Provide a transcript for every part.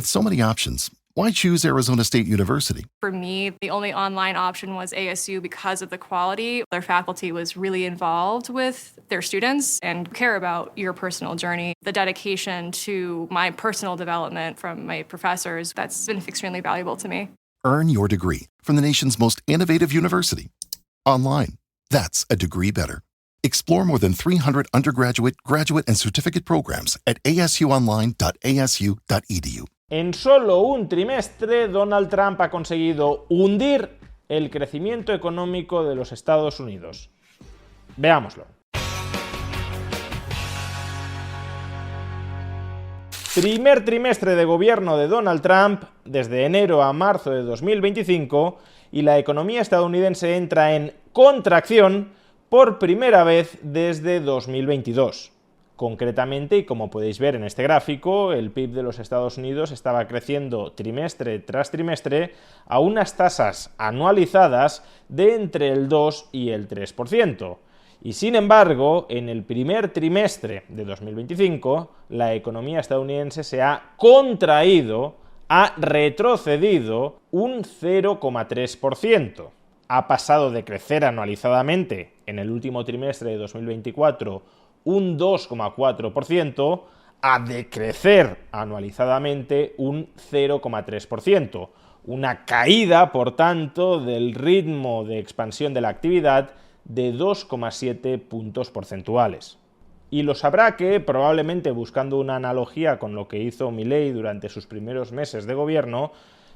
With so many options, why choose Arizona State University? For me, the only online option was ASU because of the quality. Their faculty was really involved with their students and care about your personal journey. The dedication to my personal development from my professors, that's been extremely valuable to me. Earn your degree from the nation's most innovative university. Online. That's a degree better. Explore more than 300 undergraduate, graduate, and certificate programs at asuonline.asu.edu. En solo un trimestre, Donald Trump ha conseguido hundir el crecimiento económico de los Estados Unidos. Veámoslo. Primer trimestre de gobierno de Donald Trump, desde enero a marzo de 2025, y la economía estadounidense entra en contracción por primera vez desde 2022. Concretamente, y como podéis ver en este gráfico, el PIB de los Estados Unidos estaba creciendo trimestre tras trimestre a unas tasas anualizadas de entre el 2 y el 3%. Y sin embargo, en el primer trimestre de 2025, la economía estadounidense se ha contraído, ha retrocedido un 0,3%. Ha pasado de crecer anualizadamente en el último trimestre de 2024 un 2,4% a decrecer anualizadamente un 0,3%. Una caída, por tanto, del ritmo de expansión de la actividad de 2,7 puntos porcentuales. Y lo sabrá que, probablemente buscando una analogía con lo que hizo Milei durante sus primeros meses de gobierno,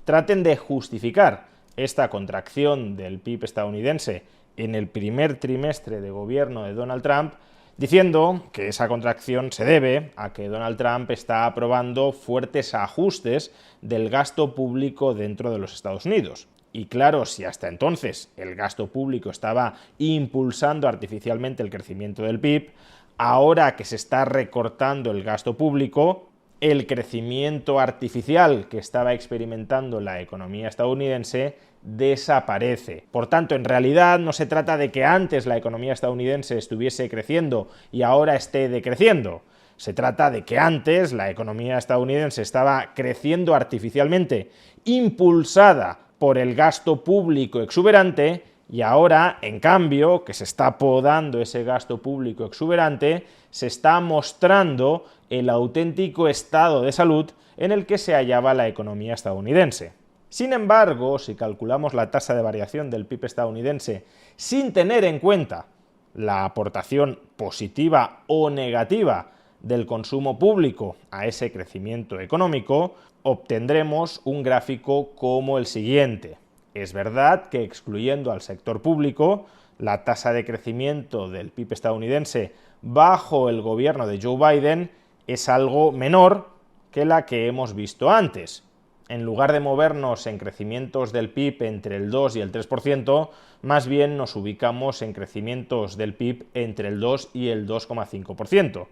traten de justificar esta contracción del PIB estadounidense en el primer trimestre de gobierno de Donald Trump, diciendo que esa contracción se debe a que Donald Trump está aprobando fuertes ajustes del gasto público dentro de los Estados Unidos. Y claro, si hasta entonces el gasto público estaba impulsando artificialmente el crecimiento del PIB, ahora que se está recortando el gasto público, el crecimiento artificial que estaba experimentando la economía estadounidense desaparece. Por tanto, en realidad no se trata de que antes la economía estadounidense estuviese creciendo y ahora esté decreciendo. Se trata de que antes la economía estadounidense estaba creciendo artificialmente, impulsada por el gasto público exuberante, y ahora, en cambio, que se está podando ese gasto público exuberante, se está mostrando el auténtico estado de salud en el que se hallaba la economía estadounidense. Sin embargo, si calculamos la tasa de variación del PIB estadounidense sin tener en cuenta la aportación positiva o negativa del consumo público a ese crecimiento económico, obtendremos un gráfico como el siguiente. Es verdad que, excluyendo al sector público, la tasa de crecimiento del PIB estadounidense bajo el gobierno de Joe Biden es algo menor que la que hemos visto antes. En lugar de movernos en crecimientos del PIB entre el 2 y el 3%, más bien nos ubicamos en crecimientos del PIB entre el 2 y el 2,5%.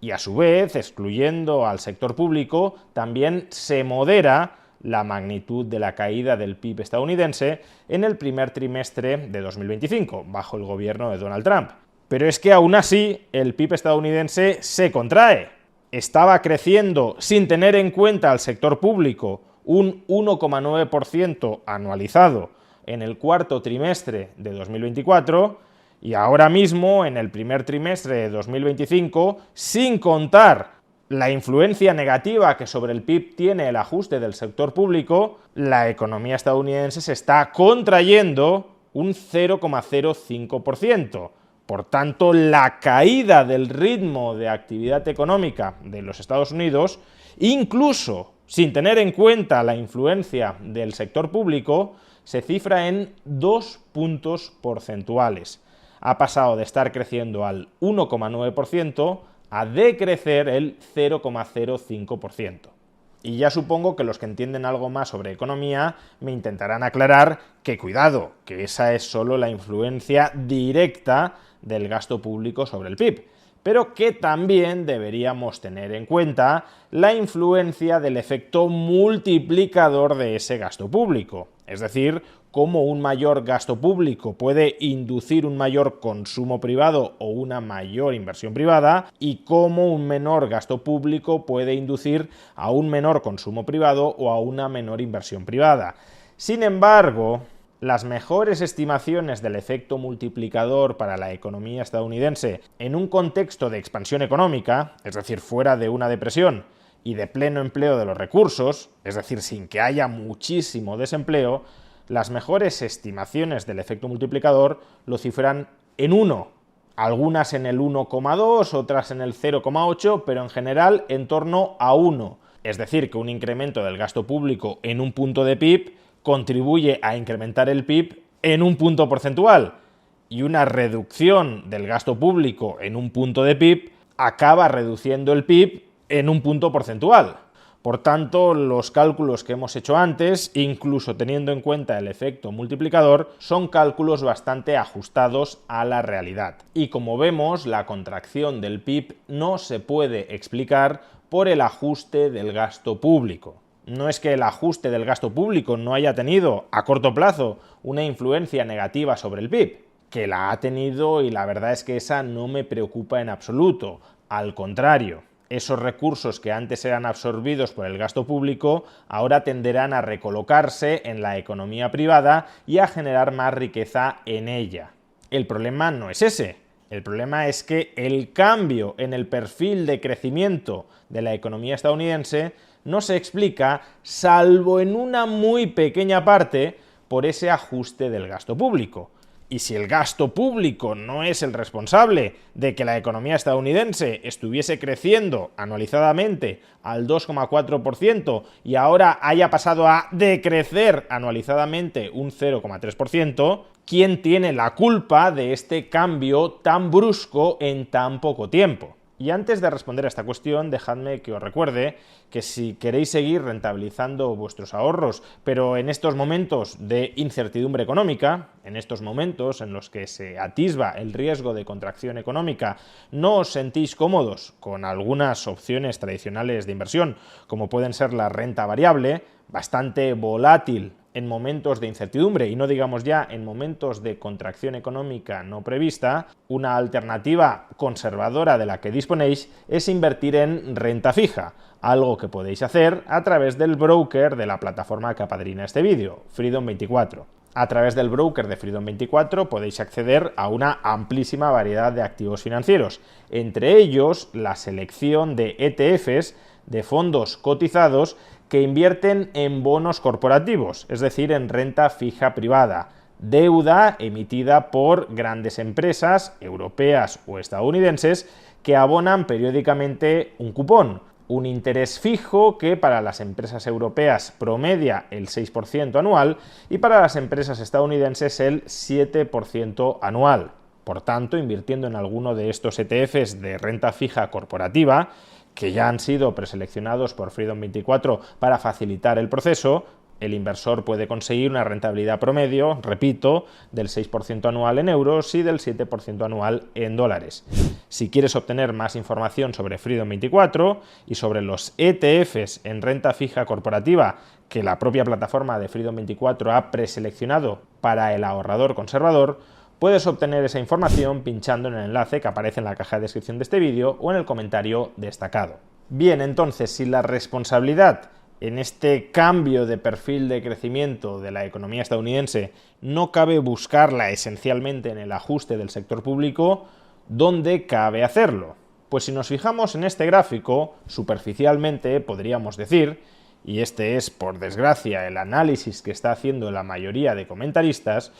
Y a su vez, excluyendo al sector público, también se modera la magnitud de la caída del PIB estadounidense en el primer trimestre de 2025, bajo el gobierno de Donald Trump. Pero es que aún así el PIB estadounidense se contrae. Estaba creciendo, sin tener en cuenta al sector público, un 1,9% anualizado en el cuarto trimestre de 2024, y ahora mismo, en el primer trimestre de 2025, sin contar la influencia negativa que sobre el PIB tiene el ajuste del sector público, la economía estadounidense se está contrayendo un 0,05%. Por tanto, la caída del ritmo de actividad económica de los Estados Unidos, incluso sin tener en cuenta la influencia del sector público, se cifra en 2 puntos porcentuales. Ha pasado de estar creciendo al 1,9% a decrecer el 0,05%. Y ya supongo que los que entienden algo más sobre economía me intentarán aclarar que cuidado, que esa es solo la influencia directa del gasto público sobre el PIB, pero que también deberíamos tener en cuenta la influencia del efecto multiplicador de ese gasto público, es decir, cómo un mayor gasto público puede inducir un mayor consumo privado o una mayor inversión privada y cómo un menor gasto público puede inducir a un menor consumo privado o a una menor inversión privada. Sin embargo, las mejores estimaciones del efecto multiplicador para la economía estadounidense en un contexto de expansión económica, es decir, fuera de una depresión y de pleno empleo de los recursos, es decir, sin que haya muchísimo desempleo, las mejores estimaciones del efecto multiplicador lo cifran en 1, algunas en el 1,2, otras en el 0,8, pero en general en torno a 1. Es decir, que un incremento del gasto público en un punto de PIB contribuye a incrementar el PIB en un punto porcentual, y una reducción del gasto público en un punto de PIB acaba reduciendo el PIB en un punto porcentual. Por tanto, los cálculos que hemos hecho antes, incluso teniendo en cuenta el efecto multiplicador, son cálculos bastante ajustados a la realidad. Y como vemos, la contracción del PIB no se puede explicar por el ajuste del gasto público. No es que el ajuste del gasto público no haya tenido, a corto plazo, una influencia negativa sobre el PIB, que la ha tenido y la verdad es que esa no me preocupa en absoluto. Al contrario, esos recursos que antes eran absorbidos por el gasto público ahora tenderán a recolocarse en la economía privada y a generar más riqueza en ella. El problema no es ese. El problema es que el cambio en el perfil de crecimiento de la economía estadounidense no se explica, salvo en una muy pequeña parte, por ese ajuste del gasto público. Y si el gasto público no es el responsable de que la economía estadounidense estuviese creciendo anualizadamente al 2,4% y ahora haya pasado a decrecer anualizadamente un 0,3%, ¿quién tiene la culpa de este cambio tan brusco en tan poco tiempo? Y antes de responder a esta cuestión, dejadme que os recuerde que si queréis seguir rentabilizando vuestros ahorros, pero en estos momentos de incertidumbre económica, en estos momentos en los que se atisba el riesgo de contracción económica, no os sentís cómodos con algunas opciones tradicionales de inversión, como pueden ser la renta variable, bastante volátil en momentos de incertidumbre y no digamos ya en momentos de contracción económica no prevista, una alternativa conservadora de la que disponéis es invertir en renta fija, algo que podéis hacer a través del broker de la plataforma que apadrina este vídeo, Freedom24. A través del broker de Freedom24 podéis acceder a una amplísima variedad de activos financieros, entre ellos la selección de ETFs, de fondos cotizados, que invierten en bonos corporativos, es decir, en renta fija privada, deuda emitida por grandes empresas europeas o estadounidenses que abonan periódicamente un cupón, un interés fijo que para las empresas europeas promedia el 6% anual y para las empresas estadounidenses el 7% anual. Por tanto, invirtiendo en alguno de estos ETFs de renta fija corporativa, que ya han sido preseleccionados por Freedom24 para facilitar el proceso, el inversor puede conseguir una rentabilidad promedio, repito, del 6% anual en euros y del 7% anual en dólares. Si quieres obtener más información sobre Freedom24 y sobre los ETFs en renta fija corporativa que la propia plataforma de Freedom24 ha preseleccionado para el ahorrador conservador, puedes obtener esa información pinchando en el enlace que aparece en la caja de descripción de este vídeo o en el comentario destacado. Bien, entonces, si la responsabilidad en este cambio de perfil de crecimiento de la economía estadounidense no cabe buscarla esencialmente en el ajuste del sector público, ¿dónde cabe hacerlo? Pues si nos fijamos en este gráfico, superficialmente podríamos decir, y este es por desgracia el análisis que está haciendo la mayoría de comentaristas,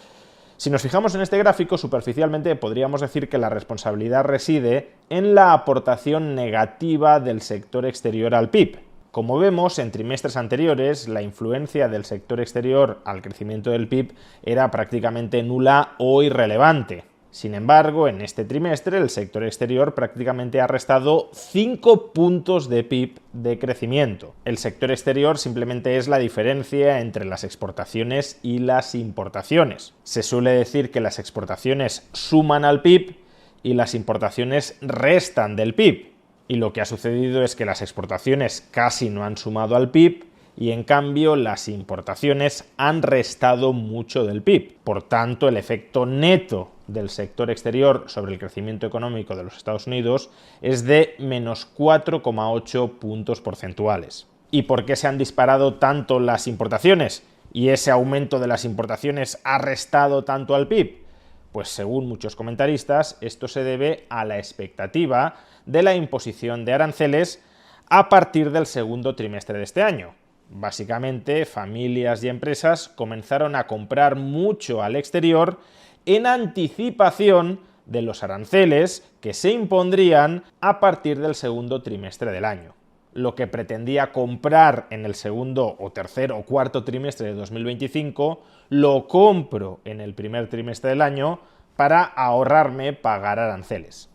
si nos fijamos en este gráfico, superficialmente podríamos decir que la responsabilidad reside en la aportación negativa del sector exterior al PIB. Como vemos, en trimestres anteriores, la influencia del sector exterior al crecimiento del PIB era prácticamente nula o irrelevante. Sin embargo, en este trimestre, el sector exterior prácticamente ha restado 5 puntos de PIB de crecimiento. El sector exterior simplemente es la diferencia entre las exportaciones y las importaciones. Se suele decir que las exportaciones suman al PIB y las importaciones restan del PIB. Y lo que ha sucedido es que las exportaciones casi no han sumado al PIB y en cambio las importaciones han restado mucho del PIB. Por tanto, el efecto neto del sector exterior sobre el crecimiento económico de los Estados Unidos es de menos 4,8 puntos porcentuales. ¿Y por qué se han disparado tanto las importaciones? ¿Y ese aumento de las importaciones ha restado tanto al PIB? Pues según muchos comentaristas, esto se debe a la expectativa de la imposición de aranceles a partir del segundo trimestre de este año. Básicamente, familias y empresas comenzaron a comprar mucho al exterior en anticipación de los aranceles que se impondrían a partir del segundo trimestre del año. Lo que pretendía comprar en el segundo o tercer o cuarto trimestre de 2025, lo compro en el primer trimestre del año para ahorrarme pagar aranceles.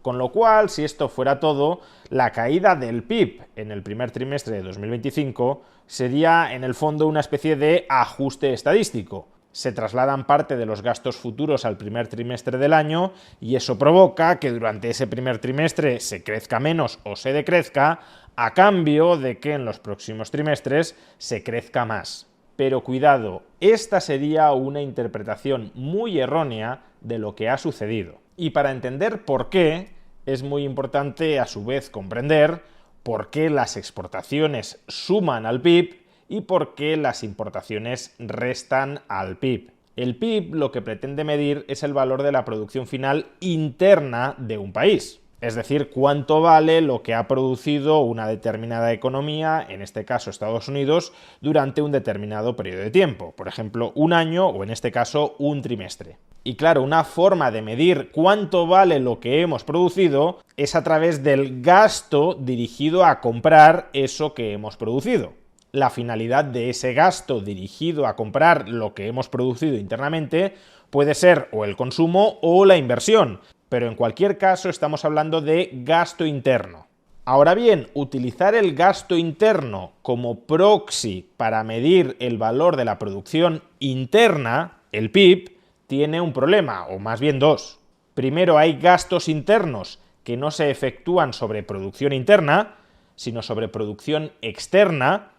Con lo cual, si esto fuera todo, la caída del PIB en el primer trimestre de 2025 sería en el fondo una especie de ajuste estadístico. Se trasladan parte de los gastos futuros al primer trimestre del año y eso provoca que durante ese primer trimestre se crezca menos o se decrezca a cambio de que en los próximos trimestres se crezca más. Pero cuidado, esta sería una interpretación muy errónea de lo que ha sucedido. Y para entender por qué, es muy importante a su vez comprender por qué las exportaciones suman al PIB y por qué las importaciones restan al PIB. El PIB lo que pretende medir es el valor de la producción final interna de un país. Es decir, cuánto vale lo que ha producido una determinada economía, en este caso Estados Unidos, durante un determinado periodo de tiempo, por ejemplo, un año o en este caso un trimestre. Y claro, una forma de medir cuánto vale lo que hemos producido es a través del gasto dirigido a comprar eso que hemos producido. La finalidad de ese gasto dirigido a comprar lo que hemos producido internamente puede ser o el consumo o la inversión, pero en cualquier caso estamos hablando de gasto interno. Ahora bien, utilizar el gasto interno como proxy para medir el valor de la producción interna, el PIB, tiene un problema, o más bien dos. Primero, hay gastos internos que no se efectúan sobre producción interna, sino sobre producción externa,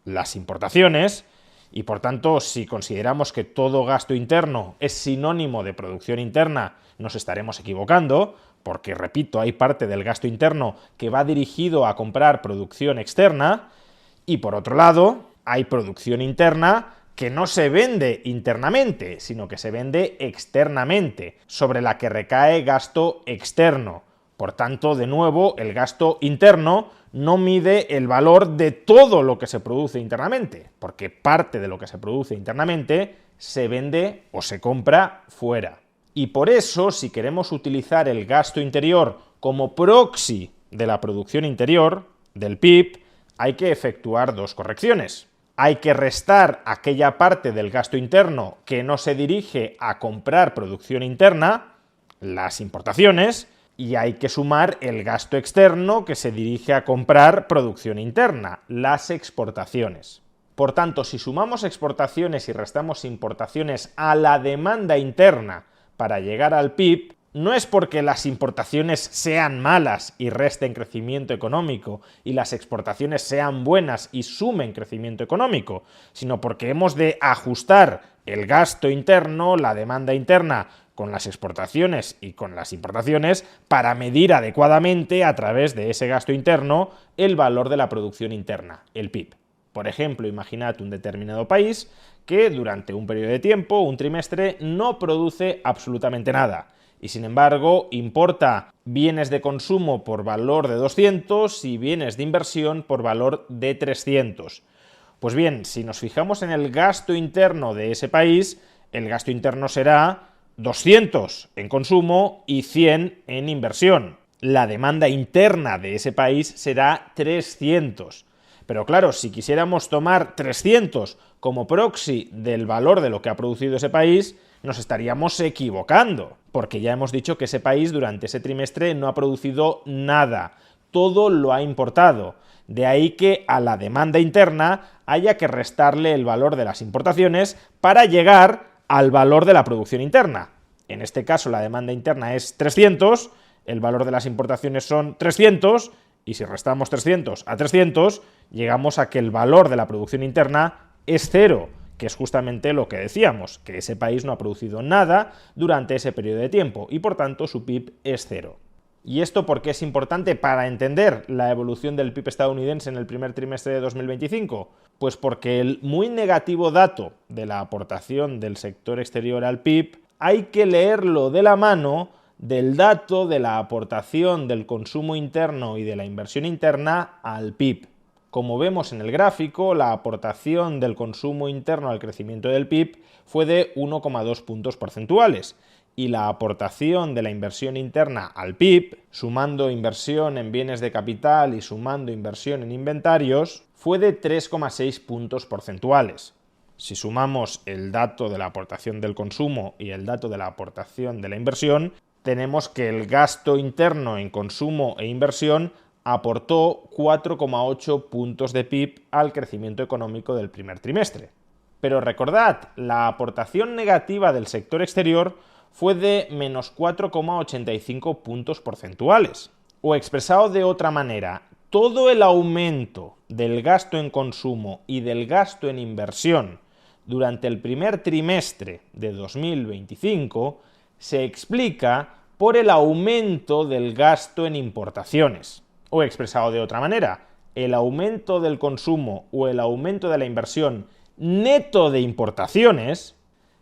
las importaciones, y por tanto, si consideramos que todo gasto interno es sinónimo de producción interna, nos estaremos equivocando, porque, repito, hay parte del gasto interno que va dirigido a comprar producción externa, y por otro lado, hay producción interna que no se vende internamente, sino que se vende externamente, sobre la que recae gasto externo. Por tanto, de nuevo, el gasto interno no mide el valor de todo lo que se produce internamente, porque parte de lo que se produce internamente se vende o se compra fuera. Y por eso, si queremos utilizar el gasto interior como proxy de la producción interior, del PIB, hay que efectuar dos correcciones. Hay que restar aquella parte del gasto interno que no se dirige a comprar producción interna, las importaciones, y hay que sumar el gasto externo que se dirige a comprar producción interna, las exportaciones. Por tanto, si sumamos exportaciones y restamos importaciones a la demanda interna para llegar al PIB, no es porque las importaciones sean malas y resten crecimiento económico y las exportaciones sean buenas y sumen crecimiento económico, sino porque hemos de ajustar el gasto interno, la demanda interna, con las exportaciones y con las importaciones para medir adecuadamente a través de ese gasto interno el valor de la producción interna, el PIB. Por ejemplo, imaginad un determinado país que durante un periodo de tiempo, un trimestre, no produce absolutamente nada y sin embargo importa bienes de consumo por valor de 200 y bienes de inversión por valor de 300. Pues bien, si nos fijamos en el gasto interno de ese país, el gasto interno será 200 en consumo y 100 en inversión. La demanda interna de ese país será 300. Pero claro, si quisiéramos tomar 300 como proxy del valor de lo que ha producido ese país, nos estaríamos equivocando, porque ya hemos dicho que ese país durante ese trimestre no ha producido nada, todo lo ha importado. De ahí que a la demanda interna haya que restarle el valor de las importaciones para llegar al valor de la producción interna. En este caso la demanda interna es 300, el valor de las importaciones son 300, y si restamos 300 a 300, llegamos a que el valor de la producción interna es cero, que es justamente lo que decíamos, que ese país no ha producido nada durante ese periodo de tiempo y por tanto su PIB es cero. ¿Y esto por qué es importante para entender la evolución del PIB estadounidense en el primer trimestre de 2025? Pues porque el muy negativo dato de la aportación del sector exterior al PIB hay que leerlo de la mano del dato de la aportación del consumo interno y de la inversión interna al PIB. Como vemos en el gráfico, la aportación del consumo interno al crecimiento del PIB fue de 1,2 puntos porcentuales y la aportación de la inversión interna al PIB, sumando inversión en bienes de capital y sumando inversión en inventarios, fue de 3,6 puntos porcentuales. Si sumamos el dato de la aportación del consumo y el dato de la aportación de la inversión, tenemos que el gasto interno en consumo e inversión aportó 4,8 puntos de PIB al crecimiento económico del primer trimestre. Pero recordad, la aportación negativa del sector exterior fue de menos 4,85 puntos porcentuales. O expresado de otra manera, todo el aumento del gasto en consumo y del gasto en inversión durante el primer trimestre de 2025 se explica por el aumento del gasto en importaciones. O expresado de otra manera, el aumento del consumo o el aumento de la inversión neto de importaciones,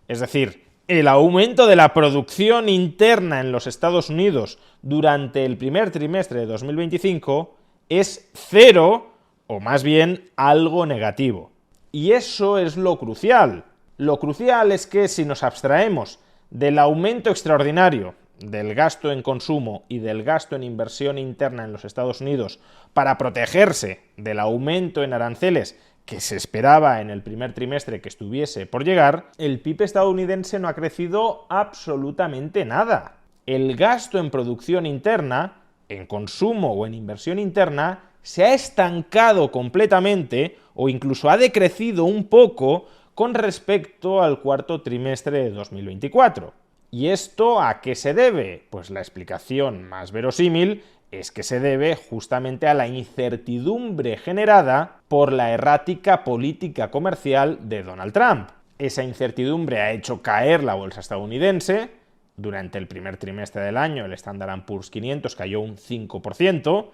es decir, el aumento de la producción interna en los Estados Unidos durante el primer trimestre de 2025 es cero, o más bien algo negativo. Y eso es lo crucial. Lo crucial es que si nos abstraemos del aumento extraordinario del gasto en consumo y del gasto en inversión interna en los Estados Unidos para protegerse del aumento en aranceles que se esperaba en el primer trimestre que estuviese por llegar, el PIB estadounidense no ha crecido absolutamente nada. El gasto en producción interna, en consumo o en inversión interna, se ha estancado completamente o incluso ha decrecido un poco con respecto al cuarto trimestre de 2024. ¿Y esto a qué se debe? Pues la explicación más verosímil es que se debe justamente a la incertidumbre generada por la errática política comercial de Donald Trump. Esa incertidumbre ha hecho caer la bolsa estadounidense. Durante el primer trimestre del año el Standard & Poor's 500 cayó un 5%,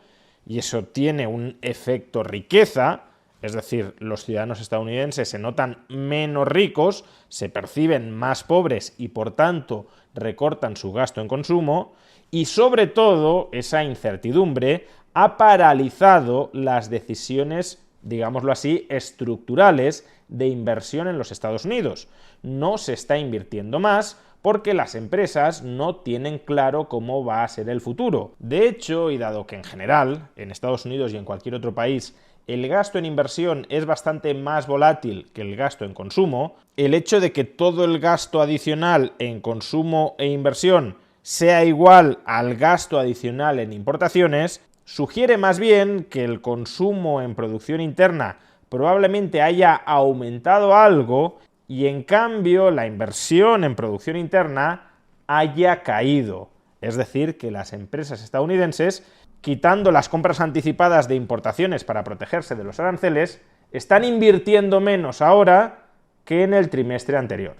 y eso tiene un efecto riqueza, es decir, los ciudadanos estadounidenses se notan menos ricos, se perciben más pobres y por tanto recortan su gasto en consumo, y sobre todo esa incertidumbre ha paralizado las decisiones, digámoslo así, estructurales de inversión en los Estados Unidos. No se está invirtiendo más porque las empresas no tienen claro cómo va a ser el futuro. De hecho, y dado que en general, en Estados Unidos y en cualquier otro país, el gasto en inversión es bastante más volátil que el gasto en consumo, el hecho de que todo el gasto adicional en consumo e inversión sea igual al gasto adicional en importaciones, sugiere más bien que el consumo en producción interna probablemente haya aumentado algo y en cambio la inversión en producción interna haya caído. Es decir, que las empresas estadounidenses, quitando las compras anticipadas de importaciones para protegerse de los aranceles, están invirtiendo menos ahora que en el trimestre anterior.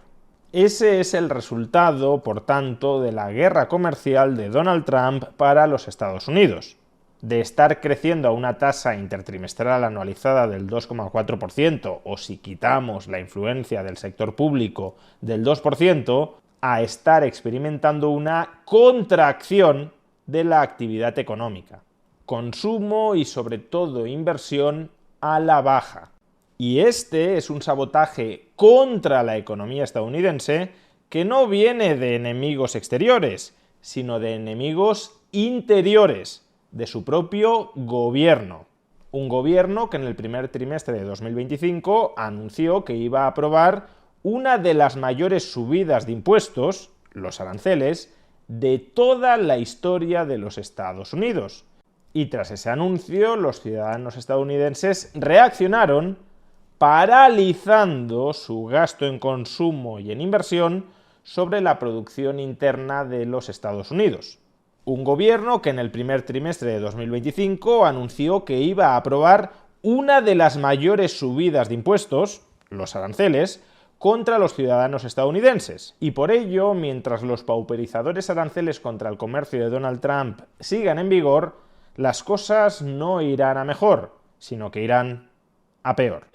Ese es el resultado, por tanto, de la guerra comercial de Donald Trump para los Estados Unidos. De estar creciendo a una tasa intertrimestral anualizada del 2,4%, o si quitamos la influencia del sector público del 2%, a estar experimentando una contracción de la actividad económica. Consumo y sobre todo inversión a la baja. Y este es un sabotaje contra la economía estadounidense que no viene de enemigos exteriores, sino de enemigos interiores, de su propio gobierno. Un gobierno que en el primer trimestre de 2025 anunció que iba a aprobar una de las mayores subidas de impuestos, los aranceles, de toda la historia de los Estados Unidos. Y tras ese anuncio, los ciudadanos estadounidenses reaccionaron paralizando su gasto en consumo y en inversión sobre la producción interna de los Estados Unidos. Un gobierno que en el primer trimestre de 2025 anunció que iba a aprobar una de las mayores subidas de impuestos, los aranceles, contra los ciudadanos estadounidenses. Y por ello, mientras los pauperizadores aranceles contra el comercio de Donald Trump sigan en vigor, las cosas no irán a mejor, sino que irán a peor.